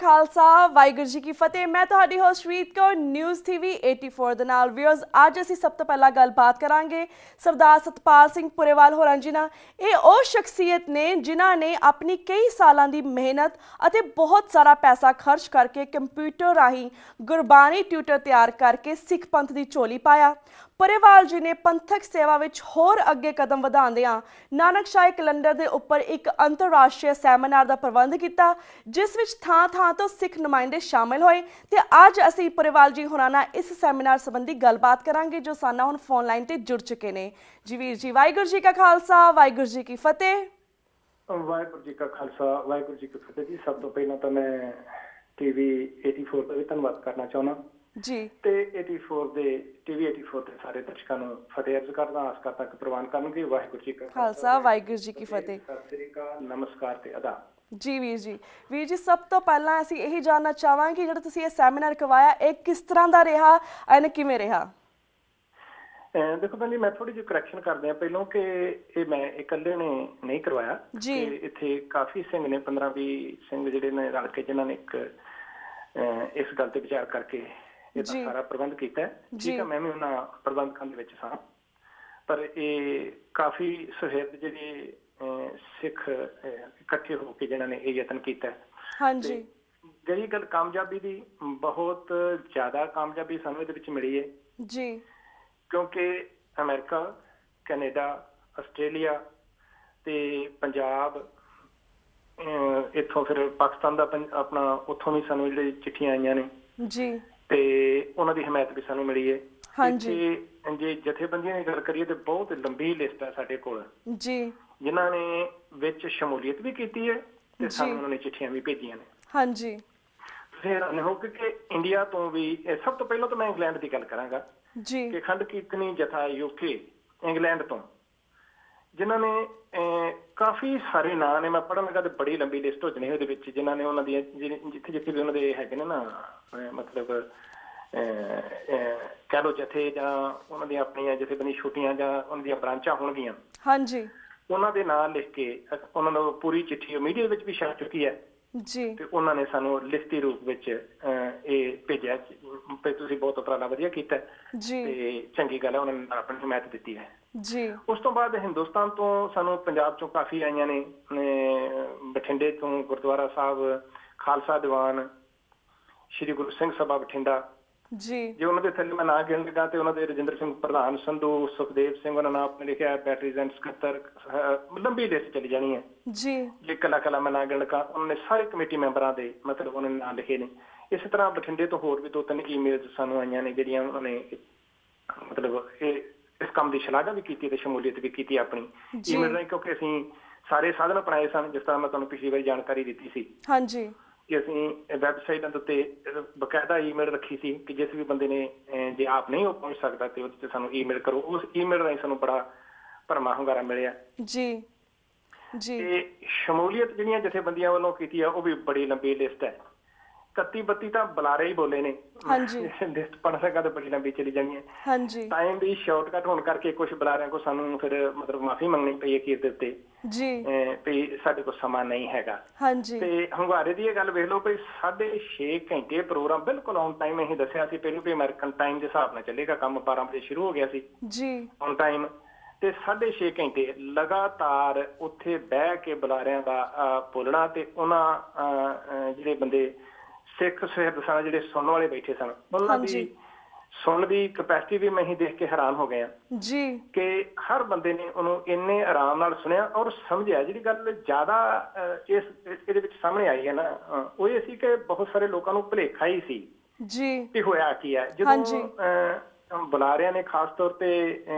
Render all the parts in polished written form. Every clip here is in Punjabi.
खालसा वाहिगुरू जी की फतेह। मैं ਤੁਹਾਡੀ ਹੋਸਟ ਰੀਤ ਕੌਰ ਨਿਊਜ਼ ਟੀਵੀ 84 ਦੇ ਨਾਲ। ਵੀਅਰਸ, ਅੱਜ ਅਸੀਂ ਸਭ ਤੋਂ ਪਹਿਲਾਂ ਗੱਲਬਾਤ ਕਰਾਂਗੇ ਸਰਦਾਰ ਸਤਪਾਲ ਸਿੰਘ ਪੁਰੇਵਾਲ ਹੋਰਾਂ ਜੀ ਨਾਲ। ਇਹ ਉਹ ਸ਼ਖਸੀਅਤ ਨੇ ਜਿਨ੍ਹਾਂ ਨੇ ਆਪਣੀ ਕਈ ਸਾਲਾਂ ਦੀ ਮਿਹਨਤ ਅਤੇ ਬਹੁਤ ਸਾਰਾ ਪੈਸਾ ਖਰਚ ਕਰਕੇ ਕੰਪਿਊਟਰ ਰਾਹੀਂ ਗੁਰਬਾਣੀ ਟਿਊਟਰ ਤਿਆਰ ਕਰਕੇ ਸਿੱਖ ਪੰਥ ਦੀ ਝੋਲੀ ਪਾਇਆ। ਪੁਰੇਵਾਲ ਜੀ ਨੇ ਪੰਥਕ ਸੇਵਾ ਵਿੱਚ ਹੋਰ ਅੱਗੇ ਕਦਮ ਵਧਾਉਂਦਿਆਂ ਨਾਨਕਸ਼ਾਹੀ ਕੈਲੰਡਰ ਦੇ ਉੱਪਰ ਇੱਕ ਅੰਤਰਰਾਸ਼ਟਰੀ ਸੈਮੀਨਾਰ ਦਾ ਪ੍ਰਬੰਧ ਕੀਤਾ, ਜਿਸ ਵਿੱਚ ਥਾਂ ਤੋਂ ਸਿੱਖ ਨੁਮਾਇੰਦੇ ਸ਼ਾਮਿਲ ਹੋਏ। ਤੇ ਅੱਜ ਅਸੀਂ ਪੁਰੇਵਾਲ ਜੀ ਹੋਰਾਂ ਨਾਲ ਇਸ ਸੈਮੀਨਾਰ ਸੰਬੰਧੀ ਗੱਲਬਾਤ ਕਰਾਂਗੇ, ਜੋ ਸਾਨਾ ਹੁਣ ਫੋਨ ਲਾਈਨ ਤੇ ਜੁੜ ਚੁੱਕੇ ਨੇ। ਜੀ ਵੀਰ ਜੀ, ਵਾਹਿਗੁਰੂ ਜੀ ਕਾ ਖਾਲਸਾ ਵਾਹਿਗੁਰੂ ਜੀ ਕੀ ਫਤਿਹ। ਵਾਹਿਗੁਰੂ ਜੀ ਕਾ ਖਾਲਸਾ ਵਾਹਿਗੁਰੂ ਜੀ ਕੀ ਫਤਿਹ ਜੀ। ਸਭ ਤੋਂ ਪਹਿਲਾਂ ਤਾਂ ਮੈਂ ਟੀਵੀ 84 ਦਾ ਵੀ ਧੰਨਵਾਦ ਕਰਨਾ ਚਾਹੁੰਦਾ ਜੀ, ਤੇ 84 ਦੇ ਟੀਵੀ 84 ਦੇ ਸਾਰੇ ਦਰਸ਼ਕਾਂ ਨੂੰ ਫਤਿਹ ਅਰਜ਼ ਕਰਦਾ, ਆਸ ਕਰਦਾ ਕਿ ਪ੍ਰਵਾਨ ਕਰਨਗੇ। ਵਾਹਿਗੁਰੂ ਜੀ ਕਾ ਖਾਲਸਾ ਵਾਹਿਗੁਰੂ ਜੀ ਕੀ ਫਤਿਹ। ਸਤਿ ਸ੍ਰੀ ਅਕਾਲ, ਨਮਸਕਾਰ ਤੇ ਅਦਾ। ਜੀ ਵੀਰ ਜੀ, ਸਭ ਤੋਂ ਪਹਿਲਾਂ ਅਸੀਂ ਇਹੀ ਜਾਣਨਾ ਚਾਹਾਂਗੇ ਜਿਹੜਾ ਤੁਸੀਂ ਇਹ ਸੈਮੀਨਾਰ ਕਰਵਾਇਆ, ਇਹ ਕਿਸ ਤਰ੍ਹਾਂ ਦਾ ਰਿਹਾ ਐਂਡ ਕਿਵੇਂ ਰਿਹਾ? ਦੇਖੋ ਭੈਣ ਜੀ, ਮੈਂ ਥੋੜੀ ਜਿਹੀ ਕਰੈਕਸ਼ਨ ਕਰਦੇ ਆ ਪਹਿਲਾਂ ਕਿ ਇਹ ਮੈਂ ਇਕੱਲੇ ਨੇ ਨਹੀਂ ਕਰਵਾਇਆ ਜੀ। ਇੱਥੇ ਕਾਫੀ ਸਿੰਘ ਨੇ, 15-20 ਸਿੰਘ ਜਿਹੜੇ ਨੇ ਰਲ ਕੇ, ਜਿਨ੍ਹਾਂ ਨੇ ਇਸ ਗੱਲ ਤੇ ਵਿਚਾਰ ਕਰਕੇ ਇਹਦਾ ਸਾਰਾ ਪ੍ਰਬੰਧ ਕੀਤਾ ਹੈ। ਠੀਕ ਹੈ, ਮੈਂ ਵੀ ਉਹਨਾਂ ਪ੍ਰਬੰਧਕਾਂ ਦੇ ਵਿੱਚ ਸਾਂ, ਪਰ ਇਹ ਕਾਫੀ ਸੁਹਿਰਦ ਜਿਹੜੇ ਸਿੱਖ ਇਕੱਠੇ ਹੋ ਕੇ ਜਿਨ੍ਹਾਂ ਨੇ ਇਹ ਯਤਨ ਕੀਤਾ। ਹਾਂਜੀ, ਜਿਹੜੀ ਗੱਲ ਕਾਮਯਾਬੀ ਦੀ, ਬਹੁਤ ਜ਼ਿਆਦਾ ਕਾਮਯਾਬੀ ਸਾਨੂੰ ਇਹਦੇ ਵਿੱਚ ਮਿਲੀ ਹੈ ਜੀ, ਕਿਉਂਕਿ ਅਮਰੀਕਾ, ਕੈਨੇਡਾ, ਆਸਟ੍ਰੇਲੀਆ ਤੇ ਪੰਜਾਬ, ਇੱਥੋਂ ਫਿਰ ਪਾਕਿਸਤਾਨ ਦਾ ਆਪਣਾ, ਉੱਥੋਂ ਵੀ ਸਾਨੂੰ ਜਿਹੜੇ ਚਿੱਠੀਆਂ ਆਈਆਂ ਨੇ ਜੀ, ਤੇ ਉਹਨਾਂ ਦੀ ਹਮਾਇਤ ਵੀ ਸਾਨੂੰ ਮਿਲੀ ਹੈ। ਹਾਂਜੀ, ਜੇ ਜਥੇਬੰਦੀਆਂ ਦੀ ਗੱਲ ਕਰੀਏ ਤੇ ਬਹੁਤ ਲੰਬੀ ਲਿਸਟ ਹੈ ਸਾਡੇ ਕੋਲ ਜੀ, ਜਿਨ੍ਹਾਂ ਨੇ ਵਿੱਚ ਸ਼ਮੂਲੀਅਤ ਵੀ ਕੀਤੀ ਹੈ ਤੇ ਸਾਨੂੰ ਉਹਨਾਂ ਨੇ ਚਿੱਠੀਆਂ ਵੀ ਭੇਜੀਆਂ ਨੇ। ਹਾਂਜੀ, ਫਿਰ ਹੋ ਕਿ ਇੰਡੀਆ ਤੋਂ ਵੀ, ਸਭ ਤੋਂ ਪਹਿਲਾਂ ਤਾਂ ਮੈਂ ਇੰਗਲੈਂਡ ਦੀ ਗੱਲ ਕਰਾਂਗਾ ਜੀ, ਕਿ ਖੰਡ ਕੀਰਤਨੀ ਜਥਾ UK ਇੰਗਲੈਂਡ ਤੋਂ, ਜਿਨ੍ਹਾਂ ਨੇ ਕਾਫੀ ਸਾਰੇ ਨਾਂ ਨੇ, ਮੈਂ ਪੜ੍ਹਨ ਲੱਗਾ ਤੇ ਬੜੀ ਲੰਬੀ ਲਿਸਟ ਹੋ ਜਾਣੀ ਉਹਦੇ ਵਿੱਚ, ਜਿਨ੍ਹਾਂ ਨੇ ਉਹਨਾਂ ਦੀਆਂ ਜਿੱਥੇ ਜਿੱਥੇ ਵੀ ਉਹਨਾਂ ਦੇ ਹੈਗੇ ਨੇ ਨਾ, ਮਤਲਬ ਕਹਿ ਲਓ ਜਥੇ, ਜਾਂ ਉਹਨਾਂ ਦੀਆਂ ਆਪਣੀਆਂ ਜਥੇਬੰਦੀ ਛੋਟੀਆਂ ਜਾਂ ਉਹਨਾਂ ਦੀਆਂ ਬ੍ਰਾਂਚਾਂ ਹੋਣਗੀਆਂ, ਹਾਂਜੀ, ਉਹਨਾਂ ਦੇ ਨਾਂ ਲਿਖ ਕੇ ਉਹਨਾਂ ਨੂੰ ਪੂਰੀ ਚਿੱਠੀ ਮੀਡੀਆ ਵਿੱਚ ਵੀ ਛਪ ਚੁੱਕੀ ਹੈ ਜੀ, ਤੇ ਉਹਨਾਂ ਨੇ ਸਾਨੂੰ ਲਿਖਤੀ ਰੂਪ ਵਿੱਚ ਇਹ ਭੇਜਿਆ। ਤੁਸੀਂ ਬਹੁਤ ਉਪਰਾਲਾ ਵਧੀਆ ਕੀਤਾ ਜੀ, ਤੇ ਚੰਗੀ ਗੱਲ ਹੈ, ਉਹਨਾਂ ਨੇ ਆਪਣੀ ਹਮਾਇਤ ਦਿੱਤੀ ਹੈ ਜੀ। ਉਸ ਤੋਂ ਬਾਅਦ ਹਿੰਦੁਸਤਾਨ ਤੋਂ ਸਾਨੂੰ ਪੰਜਾਬ ਚੋਂ ਕਾਫੀ ਆਈਆਂ ਨੇ, ਬਠਿੰਡੇ ਤੋਂ ਗੁਰਦੁਆਰਾ ਸਾਹਿਬ ਖਾਲਸਾ ਦੀਵਾਨ ਸ਼੍ਰੀ ਗੁਰੂ ਸਿੰਘ ਸਭਾ ਬਠਿੰਡਾ ਜੀ, ਜੇ ਉਹਨਾਂ ਦੇ ਥੱਲੇ ਮੈਂ ਨਾਂ ਗਿਣ ਲੱਗਾ ਤੇ ਉਹਨਾਂ ਦੇ ਰਜਿੰਦਰ ਸਿੰਘ ਪ੍ਰਧਾਨ, ਸੰਧੂ ਸੁਖਦੇਵ ਸਿੰਘ ਉਹਨਾਂ ਨਾਂ ਆਪਣੇ ਲਿਖਿਆ, ਬੈਟਰੀਜ਼ ਐਂਡ ਸਕੱਤਰ, ਲੰਬੀ ਲਿਸਟ ਚਲੀ ਜਾਣੀ ਹੈ ਜੀ। ਜੇ ਕੱਲਾ ਮੈਂ ਨਾਂ ਗਿਣ ਲੱਗਾ, ਉਹਨਾਂ ਨੇ ਸਾਰੇ ਕਮੇਟੀ ਮੈਂਬਰਾਂ ਦੇ ਮਤਲਬ ਉਹਨਾਂ ਨੇ ਨਾਂ ਲਿਖੇ ਨੇ। ਇਸੇ ਤਰ੍ਹਾਂ ਬਠਿੰਡੇ ਤੋਂ ਹੋਰ ਵੀ 2-3 ਈਮੇਲਸ ਸਾਨੂੰ ਆਈਆਂ ਨੇ, ਜਿਹੜੀਆਂ ਉਹਨਾਂ ਨੇ ਮਤਲਬ ਇਸ ਕੰਮ ਦੀ ਸ਼ਲਾਘਾ ਵੀ ਕੀਤੀ ਤੇ ਸ਼ਮੂਲੀਅਤ ਵੀ ਕੀਤੀ ਆਪਣੀ ਈਮੇਲ ਰਾਹੀਂ, ਕਿਉਂਕਿ ਅਸੀਂ ਸਾਰੇ ਸਾਧਨ ਅਪਣਾਏ ਸਨ, ਜਿਸ ਤਰ੍ਹਾਂ ਮੈਂ ਤੁਹਾਨੂੰ ਪਿਛਲੀ ਵਾਰੀ ਜਾਣਕਾਰੀ ਦਿੱਤੀ ਸੀ। ਹਾਂਜੀ, ਕਿ ਅਸੀਂ ਵੈਬਸਾਈਟਾਂ ਦੇ ਉੱਤੇ ਬਕਾਇਦਾ ਈਮੇਲ ਰੱਖੀ ਸੀ ਕਿ ਜਿਸ ਵੀ ਬੰਦੇ ਨੇ, ਜੇ ਆਪ ਨਹੀਂ ਉਹ ਪਹੁੰਚ ਸਕਦਾ ਤੇ ਉਹਦੇ ਤੇ ਸਾਨੂੰ ਈਮੇਲ ਕਰੋ। ਉਸ ਈਮੇਲ ਰਾਹੀਂ ਸਾਨੂੰ ਬੜਾ ਭਰਮਾ ਹੁੰਗਾਰਾ ਮਿਲਿਆ ਜੀ ਜੀ। ਤੇ ਸ਼ਮੂਲੀਅਤ ਜਿਹੜੀਆਂ ਜਥੇਬੰਦੀਆਂ ਵੱਲੋਂ ਕੀਤੀ ਆ, ਉਹ ਵੀ ਬੜੀ ਲੰਬੀ ਲਿਸਟ ਹੈ। 31-32 ਤਾਂ ਬੁਲਾਰੇ ਹੀ ਬੋਲੇ ਨੇ, ਲਿਸਟ ਪੜ੍ਹ ਸਕਾਂ ਤੇ ਬੜੀ ਲੰਬੀ ਚਲੀ ਜਾਣੀ ਹੈ। ਹਾਂਜੀ, ਟਾਈਮ ਦੀ ਸ਼ਾਰਟਕਟ ਹੋਣ ਕਰਕੇ ਕੁਛ ਬੁਲਾਰਿਆਂ ਕੋਲ ਸਾਨੂੰ ਫਿਰ ਮਤਲਬ ਮਾਫੀ ਮੰਗਣੀ ਪਈ ਅਖੀਰ ਦੇ ਉੱਤੇ ਜੀ, ਵੀ ਸਾਡੇ ਕੋਲ ਸਮਾਂ ਨਹੀਂ ਹੈਗਾ। ਹਾਂਜੀ, ਤੇ ਹੁੰਗਾਰੇ ਦੀ ਇਹ ਗੱਲ ਵੇਖ ਲਓ, 6.5 ਘੰਟੇ ਪ੍ਰੋਗਰਾਮ ਬਿਲਕੁਲ ਔਨ ਟਾਈਮ। ਅਸੀਂ ਦੱਸਿਆ ਸੀ ਪਹਿਲਾਂ ਵੀ ਅਮਰੀਕਨ ਟਾਈਮ ਦੇ ਹਿਸਾਬ ਨਾਲ ਚੱਲੇਗਾ ਕੰਮ, 12 ਵਜੇ ਸ਼ੁਰੂ ਹੋ ਗਿਆ ਸੀ ਜੀ ਔਨ ਟਾਈਮ, ਤੇ 6.5 ਘੰਟੇ ਲਗਾਤਾਰ ਉੱਥੇ ਬਹਿ ਕੇ ਬੁਲਾਰਿਆਂ ਦਾ ਬੋਲਣਾ, ਤੇ ਉਹਨਾਂ ਜਿਹੜੇ ਬੰਦੇ ਸਿੱਖ ਸੁਹਿਰਦ ਸਨ, ਜਿਹੜੇ ਸੁਣਨ ਵਾਲੇ ਬੈਠੇ ਸਨ, ਉਹਨਾਂ ਦੀ ਸੁਣਨ ਦੀ ਕਪੈਸਿਟੀ ਵੀ ਮੈਂ ਹੀ ਦੇਖ ਕੇ ਹੈਰਾਨ ਹੋ ਗਿਆ ਜੀ, ਕਿ ਹਰ ਬੰਦੇ ਨੇ ਉਹਨੂੰ ਇੰਨੇ ਆਰਾਮ ਨਾਲ ਸੁਣਿਆ ਔਰ ਸਮਝਿਆ। ਜਿਹੜੀ ਗੱਲ ਜ਼ਿਆਦਾ ਇਹਦੇ ਵਿੱਚ ਸਾਹਮਣੇ ਆਈ ਹੈ ਨਾ, ਉਹ ਇਹ ਸੀ ਕਿ ਬਹੁਤ ਸਾਰੇ ਲੋਕਾਂ ਨੂੰ ਭੁਲੇਖਾ ਹੀ ਸੀ ਜੀ ਕਿ ਹੋਇਆ ਕੀ ਹੈ। ਜਦੋਂ ਬੁਲਾਰਿਆਂ ਨੇ ਖਾਸ ਤੌਰ ਤੇ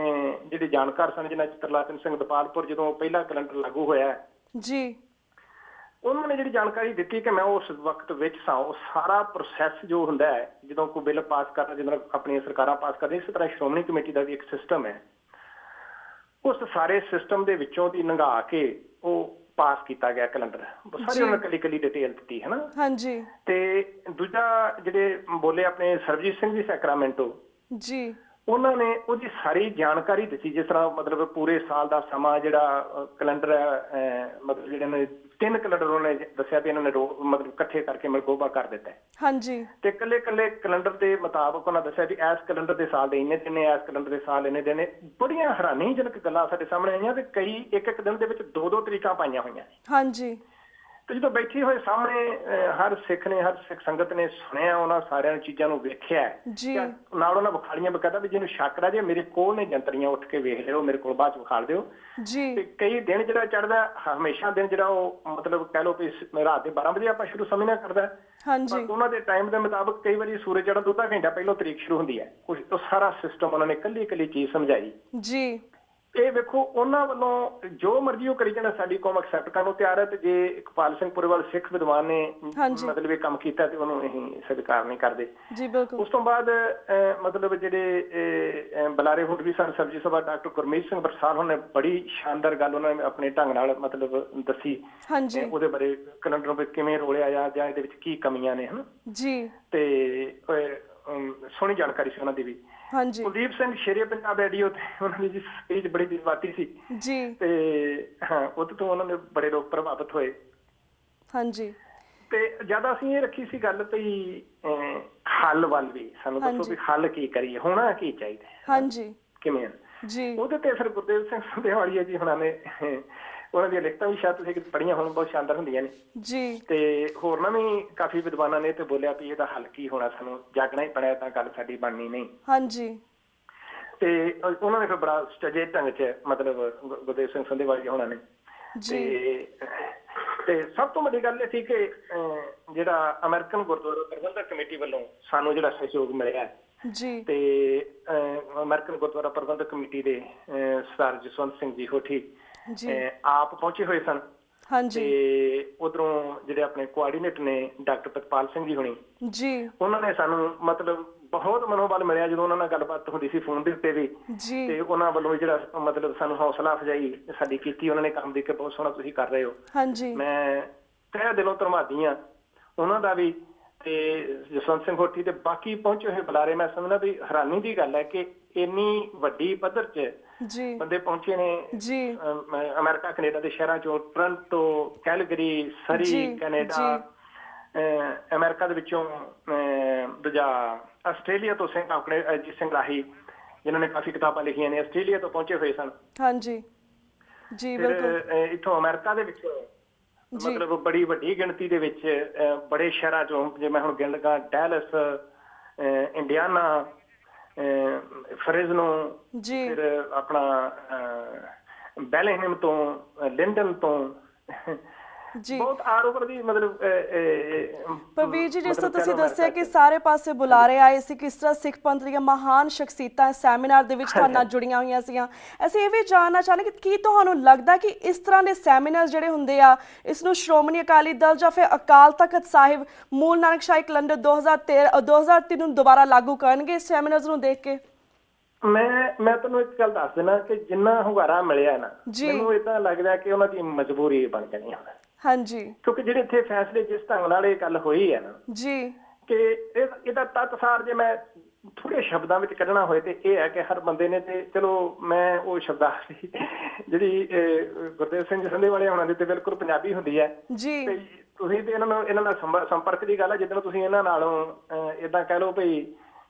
ਜਿਹੜੇ ਜਾਣਕਾਰ ਸਨ, ਜਿਹਨਾਂ ਚ ਤਰਲਾਚਨ ਸਿੰਘ ਦਪਾਲਪੁਰ, ਜਦੋਂ ਪਹਿਲਾ ਕੈਲੰਡਰ ਲਾਗੂ ਹੋਇਆ ਜੀ, ਉਹਨਾਂ ਨੇ ਜਿਹੜੀ ਜਾਣਕਾਰੀ ਦਿੱਤੀ ਕਿ ਮੈਂ ਉਸ ਵਕਤ ਵਿੱਚ ਸਾਂ, ਉਹ ਸਾਰਾ ਪ੍ਰੋਸੈਸ ਜੋ ਹੁੰਦਾ ਹੈ ਜਦੋਂ ਕੋਈ ਬਿੱਲ ਪਾਸ ਕਰਦਾ, ਜਿੱਦਾਂ ਆਪਣੀਆਂ ਸਰਕਾਰਾਂ ਪਾਸ ਕਰਦੀਆਂ, ਇਸੇ ਤਰ੍ਹਾਂ ਸ਼੍ਰੋਮਣੀ ਕਮੇਟੀ ਦਾ ਵੀ ਇੱਕ ਸਿਸਟਮ ਹੈ। ਉਸ ਸਾਰੇ ਸਿਸਟਮ ਦੇ ਵਿੱਚੋਂ ਦੀ ਲੰਘਾ ਕੇ ਉਹ ਪਾਸ ਕੀਤਾ ਗਿਆ ਕੈਲੰਡਰ, ਸਾਰੀ ਉਹਨਾਂ ਨੇ ਕੱਲੀ ਡਿਟੇਲ ਦਿੱਤੀ ਹੈ ਨਾ। ਹਾਂਜੀ, ਤੇ ਦੂਜਾ ਜਿਹੜੇ ਬੋਲੇ ਆਪਣੇ ਸਰਬਜੀਤ ਸਿੰਘ ਜੀ ਸੈਕਰਾਮੈਂਟੋ ਜੀ, ਉਹਨਾਂ ਨੇ ਉਹਦੀ ਸਾਰੀ ਜਾਣਕਾਰੀ ਦਿੱਤੀ, ਜਿਸ ਤਰ੍ਹਾਂ ਮਤਲਬ ਪੂਰੇ ਸਾਲ ਦਾ ਸਮਾਂ ਜਿਹੜਾ ਕੈਲੰਡਰ ਹੈ, ਮਤਲਬ ਜਿਹੜੇ ਨੇ 3 ਕੈਲੰਡਰ ਉਹਨਾਂ ਨੇ ਦੱਸਿਆ ਵੀ ਇਹਨਾਂ ਨੇ ਮਤਲਬ ਇਕੱਠੇ ਕਰਕੇ ਮਲਗੋਬਾ ਕਰ ਦਿੱਤਾ ਹਾਂਜੀ ਤੇ ਇਕੱਲੇ ਕੈਲੰਡਰ ਦੇ ਮੁਤਾਬਕ ਉਹਨਾਂ ਦੱਸਿਆ ਵੀ ਇਸ ਕੈਲੰਡਰ ਦੇ ਸਾਲ ਦੇ ਇੰਨੇ ਦਿਨ ਨੇ, ਇਸ ਕੈਲੰਡਰ ਦੇ ਸਾਲ ਇੰਨੇ ਦਿਨ ਨੇ। ਬੜੀਆਂ ਹੈਰਾਨੀਜਨਕ ਗੱਲਾਂ ਸਾਡੇ ਸਾਹਮਣੇ ਆਈਆਂ ਤੇ ਕਈ ਇੱਕ ਦਿਨ ਦੇ ਵਿੱਚ 2-2 ਤਰੀਕਾਂ ਪਾਈਆਂ ਹੋਈਆਂ ਨੇ। ਹਾਂਜੀ ਤੇ ਜਦੋਂ ਬੈਠੇ ਹੋਏ ਸਾਹਮਣੇ ਹਰ ਸਿੱਖ ਸੰਗਤ ਨੇ ਸੁਣਿਆ, ਉਹਨਾਂ ਸਾਰਿਆਂ ਚੀਜ਼ਾਂ ਨੂੰ ਵੇਖਿਆ ਨਾਲ ਉਹਨਾਂ ਵਿਖਾਲੀਆਂ ਬਕਾਇਦਾ ਵੀ ਜਿਹਨੂੰ ਸ਼ੱਕ ਰਹਿ ਜੇ ਮੇਰੇ ਕੋਲ ਨੇ ਜੰਤਰੀਆਂ ਉੱਠ ਕੇ ਵੇਖ ਲਿਓ, ਮੇਰੇ ਕੋਲ ਬਾਅਦ ਚ ਵਿਖਾਲ ਦਿਓ ਤੇ ਕਈ ਦਿਨ ਜਿਹੜਾ ਚੜ੍ਹਦਾ ਹਮੇਸ਼ਾ ਦਿਨ ਜਿਹੜਾ ਉਹ ਮਤਲਬ ਕਹਿ ਲਓ ਵੀ ਰਾਤ ਦੇ 12 ਵਜੇ ਆਪਾਂ ਸ਼ੁਰੂ ਸਮਝਣਾ ਕਰਦਾ ਪਰ ਉਹਨਾਂ ਦੇ ਟਾਈਮ ਦੇ ਮੁਤਾਬਕ ਕਈ ਵਾਰੀ ਸੂਰਜ ਚੜ੍ਹਨ ਤੋਂ ਅੱਧਾ ਘੰਟਾ ਪਹਿਲਾਂ ਤਰੀਕ ਸ਼ੁਰੂ ਹੁੰਦੀ ਹੈ। ਉਹ ਸਾਰਾ ਸਿਸਟਮ ਉਹਨਾਂ ਨੇ ਇਕੱਲੀ ਚੀਜ਼ ਸਮਝਾਈ ਜੀ। ਇਹ ਵੇਖੋ ਉਹਨਾਂ ਵੱਲੋਂ ਜੋ ਮਰਜ਼ੀ ਉਹ ਕਰੀ ਜਾਣਾ, ਸਾਡੀ ਕੌਮ ਐਕਸੈਪਟ ਕਰਨ ਨੂੰ ਤਿਆਰ ਹੈ ਤੇ ਜੇ ਇਕਬਾਲ ਸਿੰਘ ਪੁਰੇਵਾਲ ਸਿੱਖ ਵਿਦਵਾਨ ਨੇ ਮਤਲਬ ਇਹ ਕੰਮ ਕੀਤਾ ਤੇ ਉਹਨੂੰ ਅਸੀਂ ਸਵੀਕਾਰ ਨਹੀਂ ਕਰਦੇ ਜੀ। ਬਿਲਕੁਲ। ਉਸ ਤੋਂ ਬਾਅਦ ਮਤਲਬ ਜਿਹੜੇ ਬੁਲਾਰੇ ਹੁਡਵੀ ਸਨ ਸਬਜੀ ਸਭਾ ਡਾਕਟਰ ਗੁਰਮੀਤ ਸਿੰਘ ਬਰਸਾਲ ਉਹਨੇ ਬੜੀ ਸ਼ਾਨਦਾਰ ਗੱਲ ਉਹਨਾਂ ਨੇ ਆਪਣੇ ਢੰਗ ਨਾਲ ਮਤਲਬ ਦੱਸੀ ਉਹਦੇ ਬਾਰੇ ਕੈਲੰਡਰ ਵਿੱਚ ਕਿਵੇਂ ਰੋਲਿਆ ਜਾਂ ਇਹਦੇ ਵਿੱਚ ਕੀ ਕਮੀਆਂ ਨੇ ਹਨਾ ਜੀ ਤੇ ਸੋਹਣੀ ਜਾਣਕਾਰੀ ਸੀ ਉਹਨਾਂ ਦੀ ਵੀ। ਕੁਲਦੀਪ ਸਿੰਘ ਸ਼ੇਰੇ ਪੰਜਾਬ ਰੇਡੀਓ ਤੇ ਉਹਨਾਂ ਦੀ ਸਪੀਚ ਬੜੀ ਜਜ਼ਬਾਤੀ ਸੀ ਜੀ ਤੇ ਉਹਦੇ ਤੋਂ ਉਹਨਾਂ ਨੇ ਬੜੇ ਲੋਕ ਪ੍ਰਭਾਵਿਤ ਹੋਏ ਹਾਂਜੀ ਤੇ ਜਿਆਦਾ ਅਸੀਂ ਇਹ ਰੱਖੀ ਸੀ ਗੱਲ ਵੀ ਹੱਲ ਵੱਲ ਵੀ ਸਾਨੂੰ ਦੱਸੋ ਵੀ ਹੱਲ ਕੀ ਕਰੀਏ, ਹੋਣਾ ਕੀ ਚਾਹੀਦਾ ਹਾਂਜੀ ਕਿਵੇਂ ਜੀ। ਉਹਦੇ ਤੇ ਫਿਰ ਗੁਰਦੇਵ ਸਿੰਘ ਸੰਧੇਵਾਲੀਆ ਜੀ ਹੁਣਾਂ ਨੇ ਉਹਨਾਂ ਦੀਆਂ ਲਿਖਤਾਂ ਵੀ ਸ਼ਾਇਦ ਤੁਸੀਂ ਪੜ੍ਹੀਆਂ ਹੋਣ, ਬਹੁਤ ਸ਼ਾਨਦਾਰ ਹੁੰਦੀਆਂ ਨੇ ਜੀ ਤੇ ਹੋਰਨਾਂ ਵੀ ਕਾਫੀ ਵਿਦਵਾਨਾਂ ਨੇ ਤੇ ਬੋਲਿਆ ਵੀ ਇਹਦਾ ਹੱਲ ਕੀ ਹੋਣਾ, ਸਾਨੂੰ ਜਾਗਣਾ ਹੀ ਪੈਣਾ, ਤਾਂ ਗੱਲ ਸਾਡੀ ਬਣਨੀ ਨਹੀਂ ਹਾਂਜੀ। ਤੇ ਉਹਨਾਂ ਨੇ ਫਿਰ ਬੜਾ ਸਟੇਜ ਢੰਗ ਚ ਮਤਲਬ ਗੁਰਦੇਵ ਸਿੰਘ ਸੰਧੇਵਾਲੀਆ ਹੋਣਾ ਨੇ ਤੇ ਸਭ ਤੋਂ ਵੱਡੀ ਗੱਲ ਇਹ ਸੀ ਕਿ ਜਿਹੜਾ ਅਮਰੀਕਨ ਗੁਰਦੁਆਰਾ ਪ੍ਰਬੰਧਕ ਕਮੇਟੀ ਵੱਲੋਂ ਸਾਨੂੰ ਜਿਹੜਾ ਸਹਿਯੋਗ ਮਿਲਿਆ ਜੀ ਤੇ ਅਮਰੀਕਨ ਗੁਰਦੁਆਰਾ ਪ੍ਰਬੰਧਕ ਕਮੇਟੀ ਦੇ ਸਰਦਾਰ ਜਸਵੰਤ ਸਿੰਘ ਜੀ ਹੋਠੀ ਆਪ ਪਹੁੰਚੇ ਹੋਏ ਸਨ ਤੇ ਉਧਰੋਂ ਜਿਹੜੇ ਆਪਣੇ ਕੋਆਰਡੀਨੇਟਰ ਨੇ ਡਾਕਟਰ ਪ੍ਰਤਪਾਲ ਸਿੰਘ ਜੀ ਹੁਣੀ ਜੀ ਉਹਨਾਂ ਨੇ ਸਾਨੂੰ ਮਤਲਬ ਬਹੁਤ ਮਨੋਬਲ ਮਿਲਿਆ ਜਦੋਂ ਉਹਨਾਂ ਨਾਲ ਗੱਲਬਾਤ ਹੁੰਦੀ ਸੀ ਫੋਨ ਦੇ ਉੱਤੇ ਵੀ ਤੇ ਉਹਨਾਂ ਵੱਲੋਂ ਜਿਹੜਾ ਮਤਲਬ ਸਾਨੂੰ ਹੌਸਲਾ ਅਫਜ਼ਾਈ ਸਾਡੀ ਕੀਤੀ, ਉਹਨਾਂ ਨੇ ਕੰਮ ਦੇਖ ਕੇ ਬਹੁਤ ਸੋਹਣਾ ਤੁਸੀਂ ਕਰ ਰਹੇ ਹੋ ਮੈਂ ਤਹਿ ਦਿਲੋਂ ਧੰਨਵਾਦੀ ਹਾਂ ਉਹਨਾਂ ਦਾ ਵੀ ਤੇ ਜਸਵੰਤ ਸਿੰਘ ਹੋਠੀ ਤੇ ਬਾਕੀ ਪਹੁੰਚੇ ਹੋਏ ਬੁਲਾਰੇ। ਮੈਂ ਸਮਝਦਾ ਵੀ ਹੈਰਾਨੀ ਦੀ ਗੱਲ ਹੈ ਕਿ ਇੰਨੀ ਵੱਡੀ ਪੱਧਰ 'ਚ ਬੰਦੇ ਪਹੁੰਚੇ ਨੇ ਅਮਰੀਕਾ ਕੈਨੇਡਾ ਦੇ ਸ਼ਹਿਰਾਂ ਚੋਂ, ਟੋਰਾਂਟੋ, ਕੈਲਗਰੀ, ਸਰੀ ਕੈਨੇਡਾ, ਅਮਰੀਕਾ ਦੇ ਵਿੱਚੋਂ ਦੂਜਾ ਆਸਟ੍ਰੇਲੀਆ ਤੋਂ ਸਿੰਘ ਆਪਣੇ ਅਜੀਤ ਸਿੰਘ ਰਾਹੀ ਜਿਨ੍ਹਾਂ ਨੇ ਕਾਫੀ ਕਿਤਾਬਾਂ ਲਿਖੀਆਂ ਨੇ, ਆਸਟ੍ਰੇਲੀਆ ਤੋਂ ਪਹੁੰਚੇ ਹੋਏ ਸਨ ਹਾਂਜੀ ਜੀ ਬਿਲਕੁਲ। ਇੱਥੋਂ ਅਮਰੀਕਾ ਦੇ ਵਿੱਚ ਮਤਲਬ ਬੜੀ ਵੱਡੀ ਗਿਣਤੀ ਦੇ ਵਿੱਚ ਬੜੇ ਸ਼ਹਿਰਾਂ ਚੋਂ, ਜੇ ਮੈਂ ਹੁਣ ਗਿਣ ਲਗਾ, ਡੈਲਸ, ਇੰਡੀਆਨਾ, ਫਰੇਜ਼ਨੋ, ਫਿਰ ਆਪਣਾ ਬੈਲਹਿਮ ਤੋਂ, ਲਿੰਡਨ ਤੋਂ ਬਹੁਤ ਆਰ ਓਵਰ ਦੀ ਮਤਲਬ ਪਰਵੀਰ ਜੀ ਜਿਸ ਤਰ੍ਹਾਂ ਤੁਸੀਂ ਦੱਸਿਆ ਕਿ ਸਾਰੇ ਪਾਸੇ ਬੁਲਾਰੇ ਆਏ ਸੀ, ਕਿਸ ਤਰ੍ਹਾਂ ਸਿੱਖ ਪੰਥ ਦੀਆਂ ਮਹਾਨ ਸ਼ਖਸੀਅਤਾਂ ਸੈਮੀਨਾਰ ਦੇ ਵਿੱਚ ਤੁਹਾਡੇ ਨਾਲ ਜੁੜੀਆਂ ਹੋਈਆਂ ਸੀਗੀਆਂ। ਅਸੀਂ ਇਹ ਵੀ ਜਾਣਨਾ ਚਾਹੁੰਦੇ ਕਿ ਕੀ ਤੁਹਾਨੂੰ ਲੱਗਦਾ ਕਿ ਇਸ ਤਰ੍ਹਾਂ ਦੇ ਸੈਮੀਨਾਰ ਜਿਹੜੇ ਹੁੰਦੇ ਆ ਇਸ ਨੂੰ ਸ਼੍ਰੋਮਣੀ ਅਕਾਲੀ ਦਲ ਜਾਂ ਫਿਰ ਅਕਾਲ ਤਖਤ ਸਾਹਿਬ ਮੂਲ ਨਾਨਕਸ਼ਾਹੀ ਕੈਲੰਡਰ 2003 ਨੂੰ ਦੁਬਾਰਾ ਲਾਗੂ ਕਰਨਗੇ ਇਸ ਸੈਮੀਨਾਰਸ ਨੂੰ ਦੇਖ ਕੇ? ਮੈਂ ਤੁਹਾਨੂੰ ਇੱਕ ਗੱਲ ਦੱਸ ਦੇਣਾ ਕਿ ਜਿੰਨਾ ਹੁੰਗਾਰਾ ਮਿਲਿਆ ਨਾ ਮੈਨੂੰ ਏਦਾਂ ਲੱਗਦਾ ਕਿ ਉਹਨਾਂ ਦੀ ਮਜਬੂਰੀ ਬਣ ਜਾਣੀ ਹੁਣ ਹਾਂਜੀ, ਕਿਉਂਕਿ ਜਿਹੜੇ ਇੱਥੇ ਫੈਸਲੇ ਜਿਸ ਢੰਗ ਨਾਲ ਇਹ ਗੱਲ ਹੋਈ ਹੈ ਨਾ ਜੀ ਕਿ ਇਹਦਾ ਤੱਤਸਾਰ ਜੇ ਮੈਂ ਥੋੜੇ ਸ਼ਬਦਾਂ ਵਿੱਚ ਕੱਢਣਾ ਹੋਏ ਤੇ ਇਹ ਹੈ ਕਿ ਹਰ ਬੰਦੇ ਨੇ ਤੇ ਚਲੋ ਮੈਂ ਉਹ ਸ਼ਬਦਾਵਲੀ ਜਿਹੜੀ ਗੁਰਦੇਵ ਸਿੰਘ ਸੰਧੇਵਾਲੀਆ ਹੋਣਾ ਦੀ ਤੇ ਬਿਲਕੁਲ ਪੰਜਾਬੀ ਹੁੰਦੀ ਹੈ ਜੀ ਤੇ ਤੁਸੀਂ ਤੇ ਇਹਨਾਂ ਨਾਲ ਸੰਪਰਕ ਦੀ ਗੱਲ ਹੈ। ਜਿੱਦਾਂ ਤੁਸੀਂ ਇਹਨਾਂ ਨਾਲੋਂ ਏਦਾਂ ਕਹਿ ਲਓ ਭਈ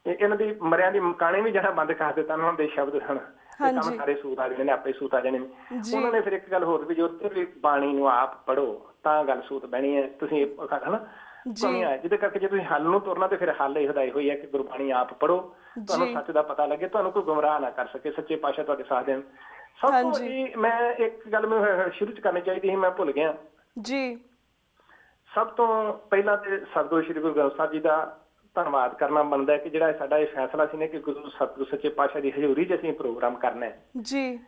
ਇਹਨਾਂ ਦੀ ਮਰਿਆਂ ਦੀ ਮਕਾਣੇ ਵੀ ਜਿਹੜਾ ਬੰਦ ਕਰ ਦਿੱਤਾ ਉਹਨਾਂ ਦੇ ਸ਼ਬਦ ਹਨ ਕੰਮ ਸਾਰੇ ਸੂਤ ਆ ਜਾਣੇ ਨੇ, ਆਪੇ ਸੂਤ ਆ ਜਾਣੇ ਨੇ। ਉਹਨਾਂ ਨੇ ਫਿਰ ਇੱਕ ਗੱਲ ਹੋਰ ਵੀ, ਜੋ ਵੀ ਬਾਣੀ ਨੂੰ ਆਪ ਪੜ੍ਹੋ ਤਾਂ ਗੱਲ ਸੂਤ ਬਹਿਣੀ ਹੈ। ਤੁਸੀਂ ਹਨਾ ਕਮੀਆਂ ਜਿਹਦੇ ਕਰਕੇ ਜੇ ਤੁਸੀਂ ਹੱਲ ਨੂੰ ਤੁਰਨਾ ਤੇ ਫਿਰ ਹੱਲ ਇਹ ਹਦਾਇ ਹੋਈ ਹੈ ਕਿ ਗੁਰਬਾਣੀ ਆਪ ਪੜ੍ਹੋ, ਤੁਹਾਨੂੰ ਸੱਚ ਦਾ ਪਤਾ ਲੱਗੇ, ਤੁਹਾਨੂੰ ਕੋਈ ਗੁੰਮਰਾਹ ਨਾ ਕਰ ਸਕੇ, ਸੱਚੇ ਪਾਤਸ਼ਾਹ ਤੁਹਾਡੇ ਸਾਥ ਦੇਣ। ਸਭ ਤੋਂ ਵੱਡੀ ਮੈਂ ਇੱਕ ਗੱਲ ਮੈਨੂੰ ਸ਼ੁਰੂ ਚ ਕਰਨੀ ਚਾਹੀਦੀ ਸੀ, ਮੈਂ ਭੁੱਲ ਗਿਆ ਜੀ। ਸਭ ਤੋਂ ਪਹਿਲਾਂ ਤੇ ਸਤਿਗੁਰੂ ਸ੍ਰੀ ਗੁਰੂ ਗ੍ਰੰਥ ਸਾਹਿਬ ਜੀ ਦਾ ਧੰਨਵਾਦ ਕਰਨਾ ਬਣਦਾ ਹੈ ਕਿ ਜਿਹੜਾ ਸਾਡਾ ਇਹ ਫੈਸਲਾ ਸੀ ਨਾ ਕਿ ਗੁਰੂ ਸਤਿਗੁਰੂ ਸੱਚੇ ਪਾਤਸ਼ਾਹ ਦੀ ਹਜ਼ੂਰੀ 'ਚ ਅਸੀਂ ਪ੍ਰੋਗਰਾਮ ਕਰਨਾ ਹੈ ਜੀ,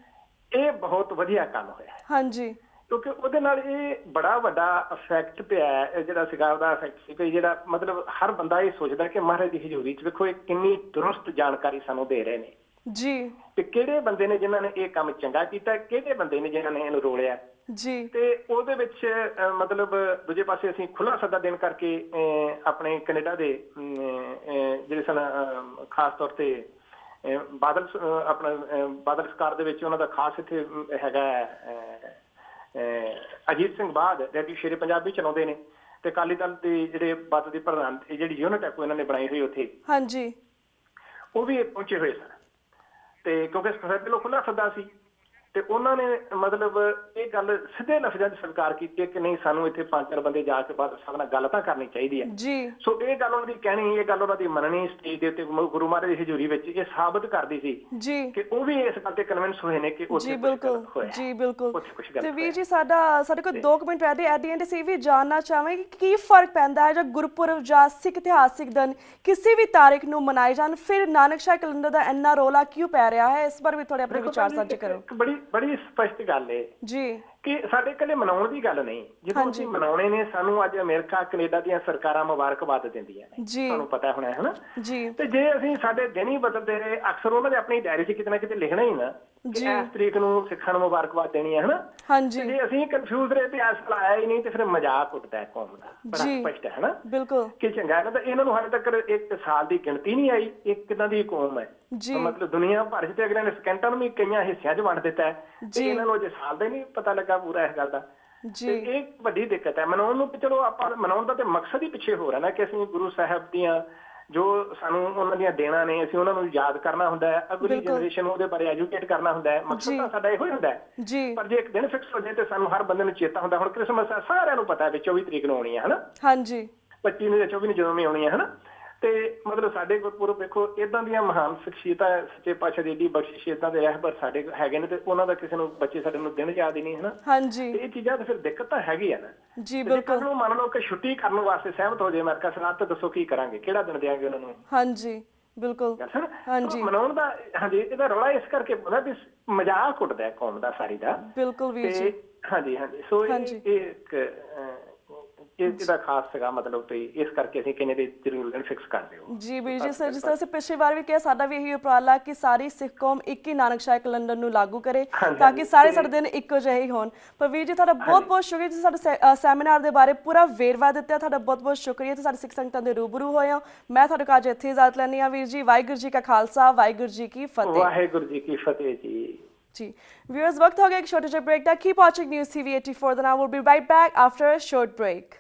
ਇਹ ਬਹੁਤ ਵਧੀਆ ਕੰਮ ਹੋਇਆ ਹਾਂਜੀ, ਕਿਉਂਕਿ ਉਹਦੇ ਨਾਲ ਇਹ ਬੜਾ ਵੱਡਾ ਇਫੈਕਟ ਪਿਆ। ਜਿਹੜਾ ਸੀਗਾ ਉਹਦਾ ਇਫੈਕਟ ਸੀ ਕਿ ਜਿਹੜਾ ਮਤਲਬ ਹਰ ਬੰਦਾ ਇਹ ਸੋਚਦਾ ਕਿ ਮਹਾਰਾਜ ਦੀ ਹਜ਼ੂਰੀ 'ਚ ਵੇਖੋ ਇਹ ਕਿੰਨੀ ਦਰੁਸਤ ਜਾਣਕਾਰੀ ਸਾਨੂੰ ਦੇ ਰਹੇ ਨੇ ਜੀ, ਤੇ ਕਿਹੜੇ ਬੰਦੇ ਨੇ ਜਿਨ੍ਹਾਂ ਨੇ ਇਹ ਕੰਮ ਚੰਗਾ ਕੀਤਾ, ਕਿਹੜੇ ਬੰਦੇ ਨੇ ਜਿਨ੍ਹਾਂ ਨੇ ਇਹਨੂੰ ਰੋਲਿਆ ਜੀ। ਤੇ ਉਹਦੇ ਵਿੱਚ ਮਤਲਬ ਦੂਜੇ ਪਾਸੇ ਅਸੀਂ ਖੁੱਲ੍ਹਾ ਸੱਦਾ ਦੇਣ ਕਰਕੇ ਆਪਣੇ ਕੈਨੇਡਾ ਦੇ ਜਿਹੜੇ ਸਨ ਖਾਸ ਤੌਰ ਤੇ ਬਾਦਲ ਆਪਣਾ ਬਾਦਲ ਸਰਕਾਰ ਦੇ ਵਿੱਚ ਉਹਨਾਂ ਦਾ ਖਾਸ ਇੱਥੇ ਹੈਗਾ ਅਜੀਤ ਸਿੰਘ ਬਾਦ ਰੇਡੀਓ ਸ਼ੇਰੇ ਪੰਜਾਬ ਵੀ ਚਲਾਉਂਦੇ ਨੇ ਤੇ ਅਕਾਲੀ ਦਲ ਦੇ ਜਿਹੜੇ ਬੱਤ ਦੇ ਪ੍ਰਧਾਨ ਜਿਹੜੀ ਯੂਨਿਟ ਹੈ ਕੋਈ ਇਹਨਾਂ ਨੇ ਬਣਾਈ ਹੋਈ ਉੱਥੇ ਹਾਂਜੀ ਉਹ ਵੀ ਪਹੁੰਚੇ ਹੋਏ ਸਨ ਤੇ ਕਿਉਂਕਿ ਸਾਡੇ ਲੋਕ ਖੁੱਲ੍ਹਾ ਸੱਦਾ ਸੀ ਤੇ ਉਹਨਾਂ ਨੇ ਮਤਲਬ ਇਹ ਗੱਲ ਸਿੱਧੇ ਲਫ਼ਜ਼ਾਂ 'ਚ ਸਵੀਕਾਰ ਕੀਤੀ ਕਿ ਨਹੀਂ ਸਾਨੂੰ ਇੱਥੇ 5-4 ਬੰਦੇ ਜਾ ਕੇ ਬਾਅਦ ਸਭ ਨਾਲ ਗੱਲ ਤਾਂ ਕਰਨੀ ਚਾਹੀਦੀ ਹੈ ਜੀ ਸੋ ਇਹ ਗੱਲ ਉਹਨਾਂ ਦੀ ਕਹਿਣੀ ਇਹ ਗੱਲ ਉਹਨਾਂ ਦੀ ਮੰਨਣੀ ਸਟੇਜ ਦੇ ਉੱਤੇ ਗੁਰੂ ਮਹਾਰਾਜ ਦੀ ਹਜ਼ੂਰੀ ਵਿੱਚ ਇਹ ਸਾਬਤ ਕਰਦੀ ਸੀ ਜੀ ਕਿ ਉਹ ਵੀ ਇਸ ਗੱਲ ਤੇ ਕਨਵਿੰਸ ਹੋਏ ਨੇ ਕਿ ਜੀ ਬਿਲਕੁਲ ਜੀ ਬਿਲਕੁਲ ਤੇ ਵੀਰ ਜੀ ਸਾਡੇ ਕੋਲ 2 ਮਿੰਟ ਰਹਿੰਦੇ ਐਟ ਦੀ ਐਂਡ ਅਸੀਂ ਵੀ ਜਾਣਨਾ ਚਾਹਾਂਗੇ ਕਿ ਕੀ ਫਰਕ ਪੈਂਦਾ ਹੈ ਜਦ ਗੁਰਪੁਰਬ ਜਾਂ ਸਿੱਖ ਇਤਿਹਾਸਿਕ ਦਿਨ ਕਿਸੇ ਵੀ ਤਾਰੀਖ ਨੂੰ ਮਨਾਏ ਜਾਣ ਫਿਰ ਨਾਨਕਸ਼ਾਹੀ ਕੈਲੰਡਰ ਦਾ ਇੰਨਾ ਰੋਲਾ ਕਿਉਂ ਪੈ ਰਿਹਾ ਹੈ ਇਸ ਬਾਰੇ ਵੀ ਥੋੜੇ ਆਪਣੇ ਵਿਚਾਰ ਸਾਂਝੇ ਕਰੋ ਬੜੀ ਸਪਸ਼ਟ ਗੱਲ ਹੈ ਜੀ ਕਿ ਸਾਡੇ ਇਕੱਲੇ ਮਨਾਉਣ ਦੀ ਗੱਲ ਨਹੀਂ ਜਦੋਂ ਅਸੀਂ ਮਨਾਉਣੇ ਨੇ ਸਾਨੂੰ ਅੱਜ ਅਮਰੀਕਾ ਕੈਨੇਡਾ ਦੀਆਂ ਸਰਕਾਰਾਂ ਮੁਬਾਰਕਬਾਦ ਦਿੰਦੀਆਂ ਨੇ ਤੁਹਾਨੂੰ ਪਤਾ ਹੋਣਾ ਹੈ ਹਨਾ ਜੀ ਤੇ ਜੇ ਅਸੀਂ ਸਾਡੇ ਦਿਨ ਹੀ ਬਦਲਦੇ ਰਹੇ ਅਕਸਰ ਉਹਨਾਂ ਨੇ ਆਪਣੀ ਡਾਇਰੀ 'ਚ ਕਿਤੇ ਨਾ ਕਿਤੇ ਲਿਖਣਾ ਹੀ ਨਾ ਕਿ ਇਸ ਤਰੀਕ ਨੂੰ ਸਿੱਖਾਂ ਨੂੰ ਮੁਬਾਰਕਬਾਦ ਦੇਣੀ ਹੈ ਹਨਾ ਹਾਂਜੀ ਜੇ ਅਸੀਂ ਕਨਫਿਊਜ਼ ਰਹੇ ਤੇ ਇਸ ਸਾਲ ਆਇਆ ਹੀ ਨਹੀਂ ਤੇ ਫਿਰ ਮਜ਼ਾਕ ਉੱਡਦਾ ਹੈ ਕੌਮ ਦਾ ਬੜਾ ਸਪਸ਼ਟ ਹੈ ਹਨਾ ਬਿਲਕੁਲ ਕਿ ਚੰਗਾ ਹੈ ਨਾ ਤਾਂ ਇਹਨਾਂ ਨੂੰ ਹਾਲੇ ਤੱਕ ਇੱਕ ਸਾਲ ਦੀ ਗਿਣਤੀ ਨਹੀਂ ਆਈ ਇੱਕ ਕਿੱਦਾਂ ਦੀ ਕੌਮ ਹੈ ਮਤਲਬ ਦੁਨੀਆ ਭਰ 'ਚ ਤੇ ਅਗਲੇ ਨੇ ਸਕਿੰਟਾਂ ਨੂੰ ਵੀ ਕਈਆਂ ਹਿੱਸਿਆਂ 'ਚ ਵੰਡ ਦਿੱਤਾ ਹੈ ਤੇ ਇਹਨਾਂ ਨੂੰ ਅਜੇ ਸਾਲ ਦਾ ਹੀ ਨਹੀਂ ਪਤਾ ਲੱਗਾ ਪੂਰਾ ਇਸ ਗੱਲ ਦਾ ਤੇ ਇਹ ਵੱਡੀ ਦਿੱਕਤ ਹੈ ਮਨਾਉਣ ਨੂੰ ਚਲੋ ਆਪਾਂ ਮਨਾਉਣ ਦਾ ਤੇ ਮਕਸਦ ਹੀ ਪਿੱਛੇ ਹੋ ਰਿਹਾ ਨਾ ਕਿ ਅਸੀਂ ਗੁਰੂ ਸਾਹਿਬ ਦੀਆਂ ਜੋ ਸਾਨੂੰ ਉਹਨਾਂ ਦੀਆਂ ਦੇਣਾ ਨੇ ਅਸੀਂ ਉਹਨਾਂ ਨੂੰ ਯਾਦ ਕਰਨਾ ਹੁੰਦਾ ਹੈ ਅਗਲੀ ਜਨਰੇਸ਼ਨ ਉਹਦੇ ਬਾਰੇ ਐਜੂਕੇਟ ਕਰਨਾ ਹੁੰਦਾ ਹੈ ਮਕਸਦ ਤਾਂ ਸਾਡਾ ਇਹੋ ਹੀ ਹੁੰਦਾ ਹੈ ਪਰ ਜੇ ਇੱਕ ਦਿਨ ਫਿਕਸ ਹੋ ਜਾਏ ਤੇ ਸਾਨੂੰ ਹਰ ਬੰਦੇ ਨੂੰ ਚੇਤਾ ਹੁੰਦਾ ਹੁਣ ਕ੍ਰਿਸਮਸ ਸਾਰਿਆਂ ਨੂੰ ਪਤਾ ਹੈ ਵੀ 24 ਤਰੀਕ ਨੂੰ ਆਉਣੀ ਹੈ ਹਨਾ ਹਾਂਜੀ 25 ਨੂੰ ਜਾਂ 24 ਨੂੰ ਜਦੋਂ ਵੀ ਆਉਣੀ ਹੈ ਹਨਾ ਤੇ ਮਤਲਬ ਸਾਡੇ ਗੁਰਪੁਰਬ ਵੇਖੋ ਇਦਾਂ ਦੀਆਂ ਮਹਾਨ ਸ਼ਖਸੀਅਤਾਂ ਸੱਚੇ ਪਾਤਸ਼ਾਹ ਦੀ ਏਡੀ ਬਖਸ਼ਿਸ਼ ਇਦਾਂ ਦੇ ਰਹਿਬਰ ਸਾਡੇ ਹੈਗੇ ਨੇ ਤੇ ਉਹਨਾਂ ਦਾ ਕਿਸੇ ਨੂੰ ਬੱਚੇ ਸਾਡੇ ਨੂੰ ਦਿਨ ਯਾਦ ਹੀ ਨਹੀਂ ਹਨਾ ਹਾਂਜੀ ਇਹ ਚੀਜ਼ਾਂ ਤਾਂ ਫਿਰ ਦਿੱਕਤ ਤਾਂ ਹੈਗੀ ਆ ਨਾ ਜੀ ਬਿਲਕੁਲ ਨੂੰ ਮੰਨ ਲਓ ਕਿ ਛੁੱਟੀ ਕਰਨ ਵਾਸਤੇ ਸਹਿਮਤ ਹੋ ਜਾਏ ਅਮਰੀਕਾ ਸਰਕਾਰ ਤਾਂ ਦੱਸੋ ਕੀ ਕਰਾਂਗੇ ਕਿਹੜਾ ਦਿਨ ਦਿਆਂਗੇ ਉਹਨਾਂ ਨੂੰ ਹਾਂਜੀ ਬਿਲਕੁਲ ਹਾਂਜੀ ਮਨਾਉਣ ਦਾ ਹਾਂਜੀ ਇਹਦਾ ਰੌਲਾ ਇਸ ਕਰਕੇ ਹੁੰਦਾ ਵੀ ਮਜ਼ਾਕ ਉੱਡਦਾ ਕੌਮ ਦਾ ਸਾਰੀ ਦਾ ਬਿਲਕੁਲ ਵੀਰ ਜੀ ਹਾਂਜੀ ਸੋ ਇਹ ਇੱਕ ਇਹਦਾ ਖਾਸ ਸੀਗਾ ਮਤਲਬ ਤੇ ਇਸ ਕਰਕੇ ਅਸੀਂ ਕਹਿੰਦੇ ਵੀ ਜ਼ਰੂਰ ਦਿਨ ਫਿਕਸ ਕਰ ਦਿਓ ਜੀ ਵੀਰ ਜੀ ਸਰ ਜਿਸ ਤਰ੍ਹਾਂ ਅਸੀਂ ਪਿਛਲੀ ਵਾਰ ਵੀ ਕਿਹਾ ਸਾਡਾ ਵੀ ਇਹੀ ਉਪਰਾਲਾ ਕਿ ਸਾਰੀ ਸਿੱਖ ਕੌਮ ਇੱਕ ਹੀ ਨਾਨਕਸ਼ਾਹੀ ਕੈਲੰਡਰ ਨੂੰ ਲਾਗੂ ਕਰੇ ਤਾਂ ਕਿ ਸਾਰੇ ਸਾਡੇ ਦਿਨ ਇੱਕੋ ਜਿਹੇ ਹੀ ਹੋਣ ਪਰ ਵੀਰ ਜੀ ਤੁਹਾਡਾ ਬਹੁਤ ਬਹੁਤ ਸ਼ੁਕਰੀਆ ਜੀ ਸਾਡੇ ਸੈਮੀਨਾਰ ਦੇ ਬਾਰੇ ਪੂਰਾ ਵੇਰਵਾ ਦਿੱਤਾ ਤੁਹਾਡਾ ਬਹੁਤ ਬਹੁਤ ਸ਼ੁਕਰੀਆ ਤੇ ਸਾਡੇ ਸਿੱਖ ਸੰਗਤਾਂ ਦੇ ਰੂਬਰੂ ਹੋਏ ਹੋ ਮੈਂ ਤੁਹਾਡੇ ਕੋਲ ਅੱਜ ਇੱਥੇ ਇਜਾਜ਼ਤ ਲੈਂਦੀ ਹਾਂ ਵੀਰ ਜੀ ਵਾਹਿਗੁਰੂ ਜੀ ਕਾ ਖਾਲਸਾ ਵਾਹਿਗੁਰੂ ਜੀ ਕੀ ਫਤਿਹ ਵਾਹਿਗੁਰੂ ਜੀ ਕੀ ਫਤਿਹ ਜੀ viewers वक्त हो गया एक छोटे से ब्रेक का keep watching News TV 84 then I will be right back after a short break